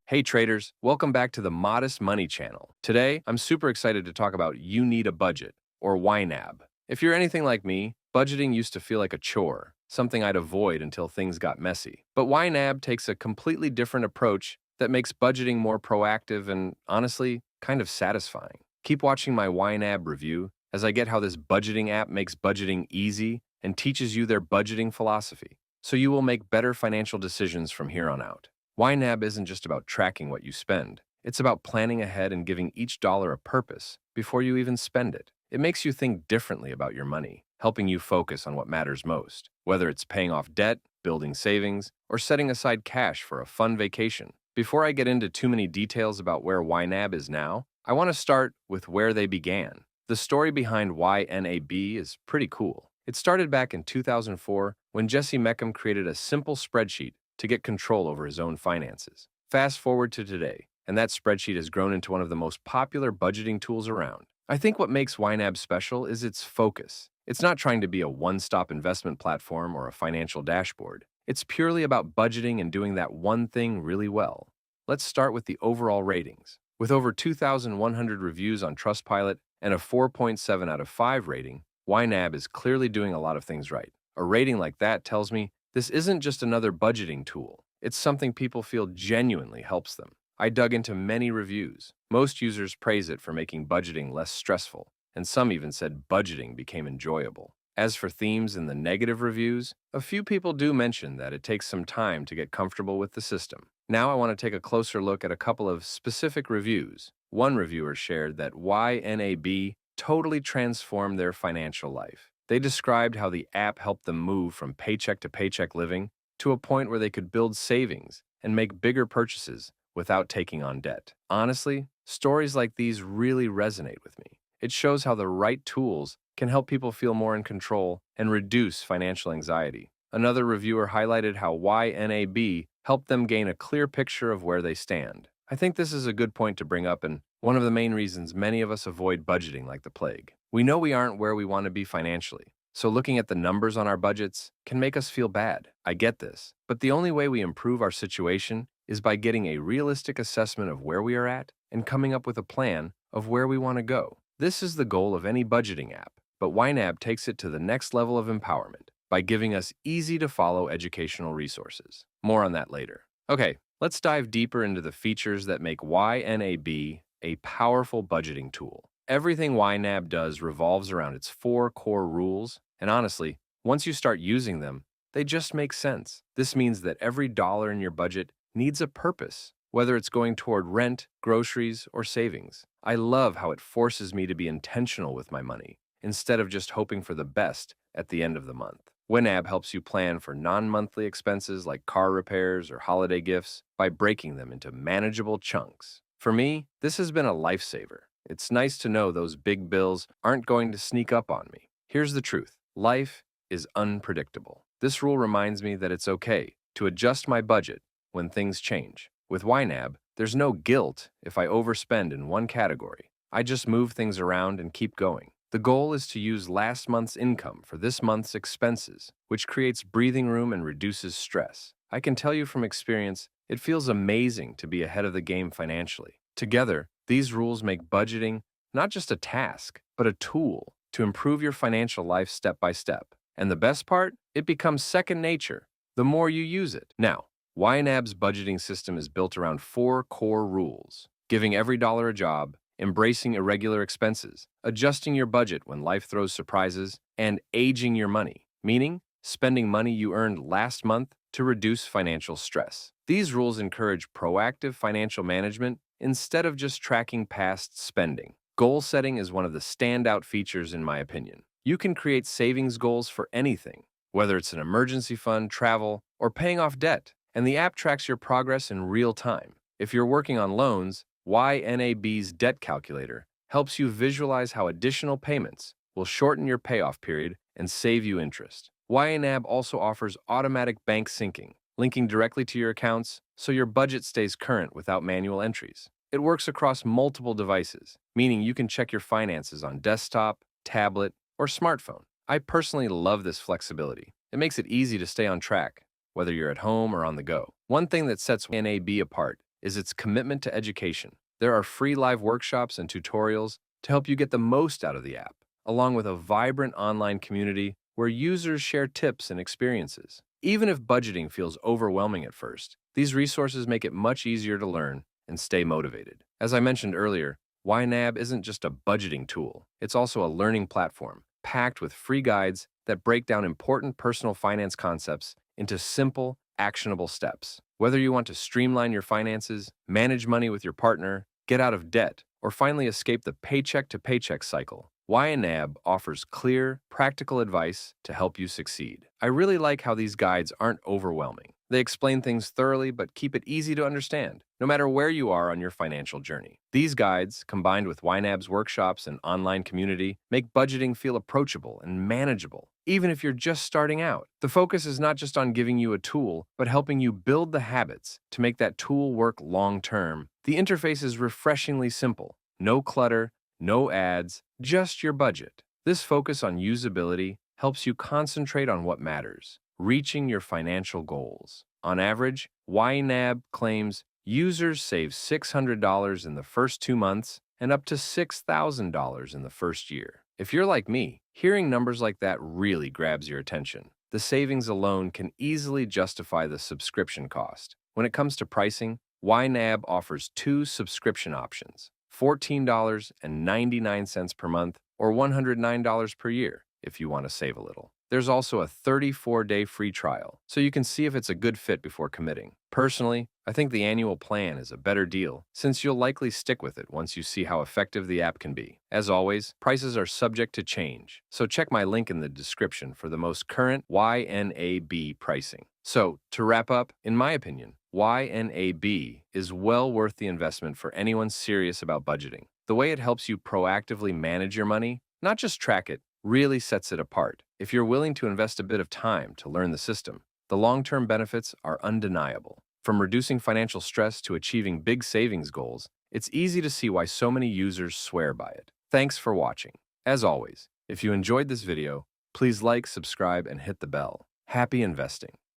Hey traders, welcome back to the Modest Money channel. Today, I'm super excited to talk about You Need a Budget, or YNAB. If you're anything like me, budgeting used to feel like a chore, something I'd avoid until things got messy. But YNAB takes a completely different approach that makes budgeting more proactive and, honestly, kind of satisfying. Keep watching my YNAB review as I get how this budgeting app makes budgeting easy and teaches you their budgeting philosophy, so you will make better financial decisions from here on out. YNAB isn't just about tracking what you spend. It's about planning ahead and giving each dollar a purpose before you even spend it. It makes you think differently about your money, helping you focus on what matters most, whether it's paying off debt, building savings, or setting aside cash for a fun vacation. Before I get into too many details about where YNAB is now, I want to start with where they began. The story behind YNAB is pretty cool. It started back in 2004 when Jesse Meckham created a simple spreadsheet to get control over his own finances. Fast forward to today, and that spreadsheet has grown into one of the most popular budgeting tools around. I think what makes YNAB special is its focus. It's not trying to be a one-stop investment platform or a financial dashboard. It's purely about budgeting and doing that one thing really well. Let's start with the overall ratings. With over 2,100 reviews on Trustpilot and a 4.7 out of 5 rating, YNAB is clearly doing a lot of things right. A rating like that tells me this isn't just another budgeting tool. It's something people feel genuinely helps them. I dug into many reviews. Most users praise it for making budgeting less stressful, and some even said budgeting became enjoyable. As for themes in the negative reviews, a few people do mention that it takes some time to get comfortable with the system. Now I want to take a closer look at a couple of specific reviews. One reviewer shared that YNAB totally transformed their financial life. They described how the app helped them move from paycheck to paycheck living to a point where they could build savings and make bigger purchases without taking on debt. Honestly, stories like these really resonate with me. It shows how the right tools can help people feel more in control and reduce financial anxiety. Another reviewer highlighted how YNAB helped them gain a clear picture of where they stand. I think this is a good point to bring up and one of the main reasons many of us avoid budgeting like the plague. We know we aren't where we want to be financially, so looking at the numbers on our budgets can make us feel bad. I get this, but the only way we improve our situation is by getting a realistic assessment of where we are at and coming up with a plan of where we want to go. This is the goal of any budgeting app, but YNAB takes it to the next level of empowerment by giving us easy-to-follow educational resources. More on that later. Okay, let's dive deeper into the features that make YNAB a powerful budgeting tool. Everything YNAB does revolves around its 4 core rules, and honestly, once you start using them, they just make sense. This means that every dollar in your budget needs a purpose, whether it's going toward rent, groceries, or savings. I love how it forces me to be intentional with my money, instead of just hoping for the best at the end of the month. YNAB helps you plan for non-monthly expenses like car repairs or holiday gifts by breaking them into manageable chunks. For me, this has been a lifesaver. It's nice to know those big bills aren't going to sneak up on me. Here's the truth. Life is unpredictable. This rule reminds me that it's okay to adjust my budget when things change. With YNAB, there's no guilt if I overspend in one category. I just move things around and keep going. The goal is to use last month's income for this month's expenses, which creates breathing room and reduces stress. I can tell you from experience, it feels amazing to be ahead of the game financially. Together, these rules make budgeting not just a task, but a tool to improve your financial life step by step. And the best part? It becomes second nature the more you use it. Now, YNAB's budgeting system is built around 4 core rules: giving every dollar a job, embracing irregular expenses, adjusting your budget when life throws surprises, and aging your money, meaning spending money you earned last month to reduce financial stress. These rules encourage proactive financial management instead of just tracking past spending. Goal setting is one of the standout features in my opinion. You can create savings goals for anything, whether it's an emergency fund, travel, or paying off debt, and the app tracks your progress in real time. If you're working on loans, YNAB's debt calculator helps you visualize how additional payments will shorten your payoff period and save you interest. YNAB also offers automatic bank syncing, linking directly to your accounts so your budget stays current without manual entries. It works across multiple devices, meaning you can check your finances on desktop, tablet, or smartphone. I personally love this flexibility. It makes it easy to stay on track, whether you're at home or on the go. One thing that sets YNAB apart is its commitment to education. There are free live workshops and tutorials to help you get the most out of the app, along with a vibrant online community where users share tips and experiences. Even if budgeting feels overwhelming at first, these resources make it much easier to learn and stay motivated. As I mentioned earlier, YNAB isn't just a budgeting tool, it's also a learning platform packed with free guides that break down important personal finance concepts into simple, actionable steps. Whether you want to streamline your finances, manage money with your partner, get out of debt, or finally escape the paycheck to paycheck cycle, YNAB offers clear, practical advice to help you succeed. I really like how these guides aren't overwhelming. They explain things thoroughly but keep it easy to understand, no matter where you are on your financial journey. These guides, combined with YNAB's workshops and online community, make budgeting feel approachable and manageable, even if you're just starting out. The focus is not just on giving you a tool, but helping you build the habits to make that tool work long term. The interface is refreshingly simple. No clutter, no ads, just your budget. This focus on usability helps you concentrate on what matters, reaching your financial goals. On average, YNAB claims users save $600 in the first 2 months and up to $6,000 in the first year. If you're like me, hearing numbers like that really grabs your attention. The savings alone can easily justify the subscription cost. When it comes to pricing, YNAB offers 2 subscription options: $14.99 per month or $109 per year if you want to save a little. There's also a 34-day free trial, so you can see if it's a good fit before committing. Personally, I think the annual plan is a better deal since you'll likely stick with it once you see how effective the app can be. As always, prices are subject to change, so check my link in the description for the most current YNAB pricing. So, to wrap up, in my opinion, YNAB is well worth the investment for anyone serious about budgeting. The way it helps you proactively manage your money, not just track it, really sets it apart. If you're willing to invest a bit of time to learn the system, the long-term benefits are undeniable. From reducing financial stress to achieving big savings goals, it's easy to see why so many users swear by it. Thanks for watching. As always, if you enjoyed this video, please like, subscribe, and hit the bell. Happy investing!